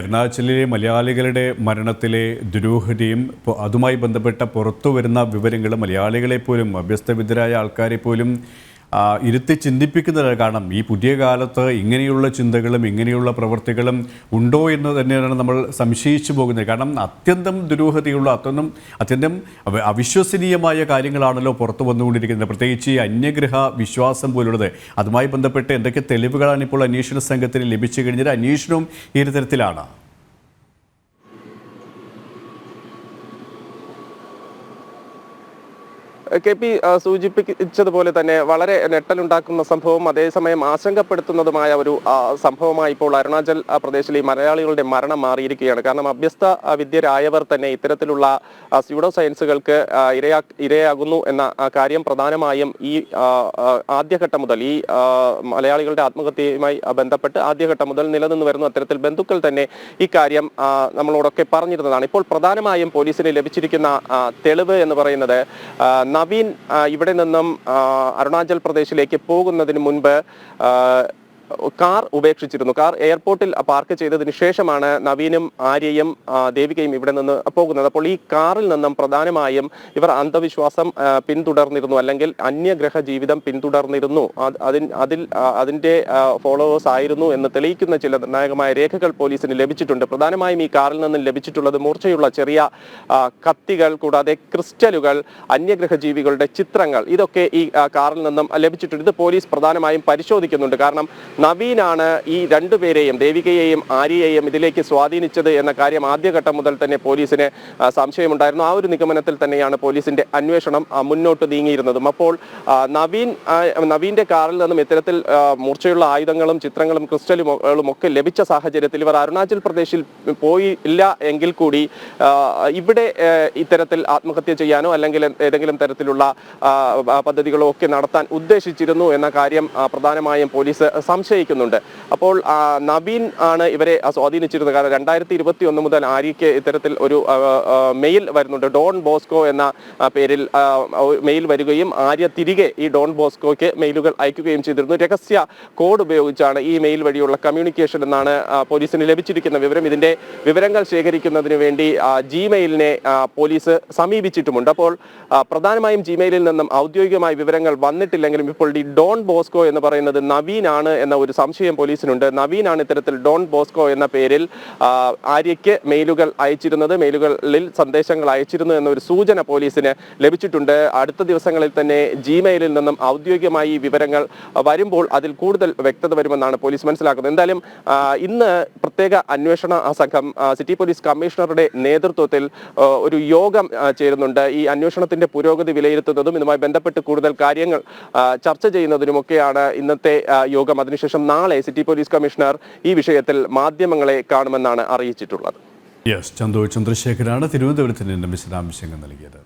അരുണാചലിലെ മലയാളികളുടെ മരണത്തിലെ ദുരൂഹതയും അതുമായി ബന്ധപ്പെട്ട പുറത്തു വരുന്ന വിവരങ്ങൾ മലയാളികളെ പോലും അഭ്യസ്തവിദ്യരായ ആൾക്കാരെ പോലും ഇരുത്തി ചിന്തിപ്പിക്കുന്നതാണ്. കാരണം ഈ പുതിയ കാലത്ത് ഇങ്ങനെയുള്ള ചിന്തകളും ഇങ്ങനെയുള്ള പ്രവൃത്തികളും ഉണ്ടോ എന്ന് തന്നെയാണ് നമ്മൾ സംശയിച്ചു പോകുന്നത്. കാരണം അത്യന്തം ദുരൂഹതയുള്ള അത്യന്തം അവിശ്വസനീയമായ കാര്യങ്ങളാണല്ലോ പുറത്തു വന്നുകൊണ്ടിരിക്കുന്നത്. പ്രത്യേകിച്ച് ഈ അന്യഗ്രഹ വിശ്വാസം പോലുള്ളത്. അതുമായി ബന്ധപ്പെട്ട് എന്തൊക്കെ തെളിവുകളാണ് ഇപ്പോൾ അന്വേഷണ സംഘത്തിന് ലഭിച്ചു കഴിഞ്ഞത്? അന്വേഷണവും ഈ തരത്തിലാണ്. കെ പി സൂചിപ്പിച്ചതുപോലെ തന്നെ വളരെ ഞെട്ടലുണ്ടാക്കുന്ന സംഭവം അതേസമയം ആശങ്കപ്പെടുത്തുന്നതുമായ ഒരു സംഭവമായി ഇപ്പോൾ അരുണാചൽ പ്രദേശിലെ മലയാളികളുടെ മരണം മാറിയിരിക്കുകയാണ്. കാരണം അഭ്യസ്ത വിദ്യരായവർ തന്നെ ഇത്തരത്തിലുള്ള സ്യൂഡോ സയൻസുകൾക്ക് ഇരയാകുന്നു എന്ന കാര്യം പ്രധാനമായും ഈ ആദ്യഘട്ടം മുതൽ ഈ മലയാളികളുടെ ആത്മഹത്യയുമായി ബന്ധപ്പെട്ട് ആദ്യഘട്ടം മുതൽ നിലനിന്ന് വരുന്ന അത്തരത്തിൽ ബന്ധുക്കൾ തന്നെ ഈ കാര്യം നമ്മളോടൊക്കെ പറഞ്ഞിരുന്നതാണ്. ഇപ്പോൾ പ്രധാനമായും പോലീസിന് ലഭിച്ചിരിക്കുന്ന തെളിവ് എന്ന് പറയുന്നത് നവീൻ ഇവിടെ നിന്നും അരുണാചൽ പ്രദേശിലേക്ക് പോകുന്നതിന് മുൻപ് കാർ ഉപേക്ഷിച്ചിരുന്നു. കാർ എയർപോർട്ടിൽ പാർക്ക് ചെയ്തതിനു ശേഷമാണ് നവീനും ആര്യയും ദേവികയും ഇവിടെ നിന്ന് പോകുന്നത്. അപ്പോൾ ഈ കാറിൽ നിന്നും പ്രധാനമായും ഇവർ അന്ധവിശ്വാസം പിന്തുടർന്നിരുന്നു, അല്ലെങ്കിൽ അന്യഗ്രഹ ജീവിതം പിന്തുടർന്നിരുന്നു, അതിൻ്റെ ഫോളോവേഴ്സ് ആയിരുന്നു എന്ന് തെളിയിക്കുന്ന ചില നിർണായകമായ രേഖകൾ പോലീസിന് ലഭിച്ചിട്ടുണ്ട്. പ്രധാനമായും ഈ കാറിൽ നിന്നും ലഭിച്ചിട്ടുള്ളത് മൂർച്ചയുള്ള ചെറിയ കത്തികൾ, കൂടാതെ ക്രിസ്റ്റലുകൾ, അന്യഗ്രഹ ജീവികളുടെ ചിത്രങ്ങൾ, ഇതൊക്കെ ഈ കാറിൽ നിന്നും ലഭിച്ചിട്ടുണ്ട്. ഇത് പോലീസ് പ്രധാനമായും പരിശോധിക്കുന്നുണ്ട്. കാരണം നവീനാണ് ഈ രണ്ടുപേരെയും, ദേവികയെയും ആര്യയെയും ഇതിലേക്ക് സ്വാധീനിച്ചത് എന്ന കാര്യം ആദ്യഘട്ടം മുതൽ തന്നെ പോലീസിന് സംശയമുണ്ടായിരുന്നു. ആ ഒരു നിഗമനത്തിൽ തന്നെയാണ് പോലീസിന്റെ അന്വേഷണം മുന്നോട്ട് നീങ്ങിയിരുന്നതും. അപ്പോൾ നവീന്റെ കാറിൽ നിന്നും ഇത്തരത്തിൽ മൂർച്ചയുള്ള ആയുധങ്ങളും ചിത്രങ്ങളും ക്രിസ്റ്റലുകളും ഒക്കെ ലഭിച്ച സാഹചര്യത്തിൽ ഇവർ അരുണാചൽ പ്രദേശിൽ പോയില്ല എങ്കിൽ കൂടി ഇവിടെ ഇത്തരത്തിൽ ആത്മഹത്യ ചെയ്യാനോ അല്ലെങ്കിൽ ഏതെങ്കിലും തരത്തിലുള്ള പദ്ധതികളോ ഒക്കെ നടത്താൻ ഉദ്ദേശിച്ചിരുന്നു എന്ന കാര്യം പ്രധാനമായും പോലീസ് സംശയിക്കുന്നുണ്ട്. അപ്പോൾ നവീൻ ആണ് ഇവരെ സ്വാധീനിച്ചിരുന്നത്. കാരണം 2021 മുതൽ ആര്യയ്ക്ക് ഇത്തരത്തിൽ ഒരു മെയിൽ വരുന്നുണ്ട്. ഡോൺ ബോസ്കോ എന്ന പേരിൽ മെയിൽ വരികയും ആര്യ തിരികെ ഈ ഡോൺ ബോസ്കോയ്ക്ക് മെയിലുകൾ അയക്കുകയും ചെയ്തിരുന്നു. രഹസ്യ കോഡ് ഉപയോഗിച്ചാണ് ഈ മെയിൽ വഴിയുള്ള കമ്മ്യൂണിക്കേഷൻ എന്നാണ് പോലീസിന് ലഭിച്ചിരിക്കുന്ന വിവരം. ഇതിന്റെ വിവരങ്ങൾ ശേഖരിക്കുന്നതിന് വേണ്ടി ജിമെയിലിനെ പോലീസ് സമീപിച്ചിട്ടുമുണ്ട്. അപ്പോൾ പ്രധാനമായും ജിമെയിലിൽ നിന്നും ഔദ്യോഗികമായ വിവരങ്ങൾ വന്നിട്ടില്ലെങ്കിലും ഇപ്പോൾ ഈ ഡോൺ ബോസ്കോ എന്ന് പറയുന്നത് നവീനാണ് എന്ന ഒരു സംശയം പോലീസിനുണ്ട്. നവീനാണ് ഇത്തരത്തിൽ ഡോൺ ബോസ്കോ എന്ന പേരിൽ ആര്യയ്ക്ക് മെയിലുകൾ അയച്ചിരുന്നത്, മെയിലുകളിൽ സന്ദേശങ്ങൾ അയച്ചിരുന്നു എന്നൊരു സൂചന പോലീസിന് ലഭിച്ചിട്ടുണ്ട്. അടുത്ത ദിവസങ്ങളിൽ തന്നെ ജിമെയിലിൽ നിന്നും ഔദ്യോഗികമായി വിവരങ്ങൾ വരുമ്പോൾ അതിൽ കൂടുതൽ വ്യക്തത വരുമെന്നാണ് പോലീസ് മനസ്സിലാക്കുന്നത്. എന്തായാലും ഇന്ന് പ്രത്യേക അന്വേഷണ സംഘം സിറ്റി പോലീസ് കമ്മീഷണറുടെ നേതൃത്വത്തിൽ ഒരു യോഗം ചേരുന്നുണ്ട്. ഈ അന്വേഷണത്തിന്റെ പുരോഗതി വിലയിരുത്തുന്നതും ഇതുമായി ബന്ധപ്പെട്ട് കൂടുതൽ കാര്യങ്ങൾ ചർച്ച ചെയ്യുന്നതിനുമൊക്കെയാണ് ഇന്നത്തെ യോഗം. അതിനുശേഷം നാളെ സിറ്റി പോലീസ് കമ്മീഷണർ ഈ വിഷയത്തിൽ മാധ്യമങ്ങളെ കാണുമെന്നാണ് അറിയിച്ചിട്ടുള്ളത്. ചന്ദ്രശേഖരാണ് തിരുവനന്തപുരത്ത് നിന്ന് വിശദാംശങ്ങൾ നൽകിയത്.